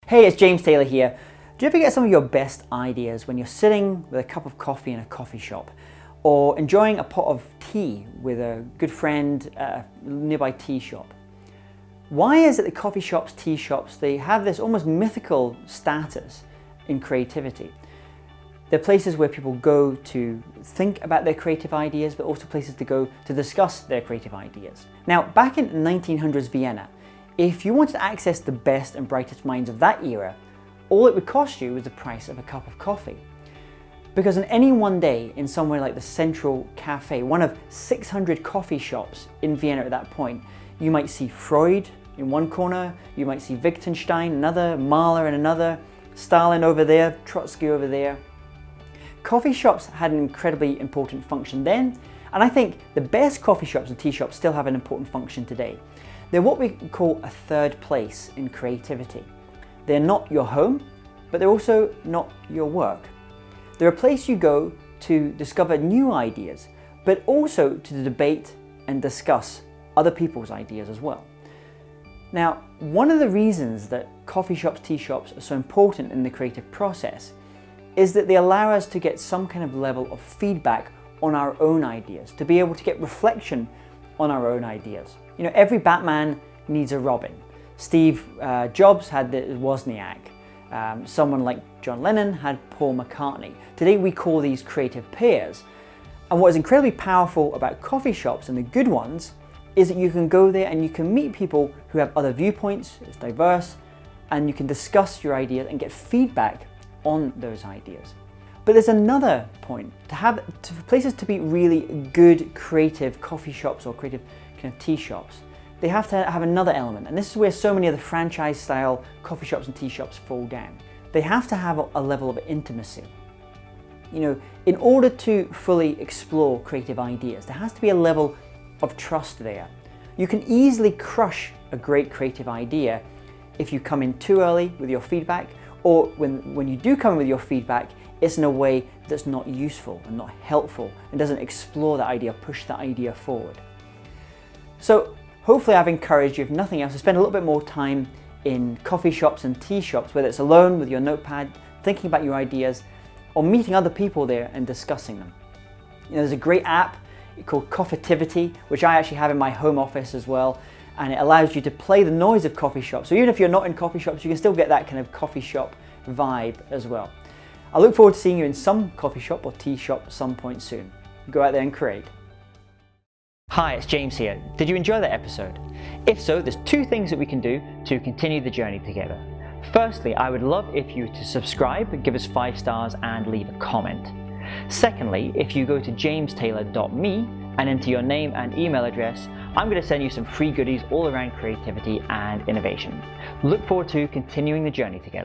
Hey, it's James Taylor here. Do you ever get some of your best ideas when you're sitting with a cup of coffee in a coffee shop or enjoying a pot of tea with a good friend at a nearby tea shop? Why is it that coffee shops, tea shops, they have this almost mythical status in creativity? They're places where people go to think about their creative ideas, but also places to go to discuss their creative ideas. Now, back in 1900s Vienna, if you wanted to access the best and brightest minds of that era, all it would cost you was the price of a cup of coffee. Because on any one day in somewhere like the Central Cafe, one of 600 coffee shops in Vienna at that point, you might see Freud in one corner, you might see Wittgenstein, another, Mahler in another, Stalin over there, Trotsky over there. Coffee shops had an incredibly important function then, and I think the best coffee shops and tea shops still have an important function today. They're what we call a third place in creativity. They're not your home, but they're also not your work. They're a place you go to discover new ideas, but also to debate and discuss other people's ideas as well. Now, one of the reasons that coffee shops, tea shops are so important in the creative process is that they allow us to get some kind of level of feedback on our own ideas, to be able to get reflection on our own ideas. You know, every Batman needs a Robin. Steve Jobs had the Wozniak. Someone like John Lennon had Paul McCartney. Today we call these creative peers. And what is incredibly powerful about coffee shops, and the good ones, is that you can go there and you can meet people who have other viewpoints, it's diverse, and you can discuss your ideas and get feedback on those ideas. But there's another point, for places to be really good creative coffee shops or creative kind of tea shops, they have to have another element, and this is where so many of the franchise style coffee shops and tea shops fall down. They have to have a level of intimacy. You know, in order to fully explore creative ideas, there has to be a level of trust there. You can easily crush a great creative idea if you come in too early with your feedback, or when you do come in with your feedback, it's in a way that's not useful and not helpful and doesn't explore that idea, push that idea forward. So hopefully I've encouraged you, if nothing else, to spend a little bit more time in coffee shops and tea shops, whether it's alone with your notepad, thinking about your ideas, or meeting other people there and discussing them. You know, there's a great app called COFFITIVITY, which I actually have in my home office as well, and it allows you to play the noise of coffee shops. So even if you're not in coffee shops, you can still get that kind of coffee shop vibe as well. I look forward to seeing you in some coffee shop or tea shop at some point soon. Go out there and create. Hi, it's James here. Did you enjoy that episode? If so, there's two things that we can do to continue the journey together. Firstly, I would love if you to subscribe, give us 5 stars and leave a comment. Secondly, if you go to jamestaylor.me and enter your name and email address, I'm going to send you some free goodies all around creativity and innovation. Look forward to continuing the journey together.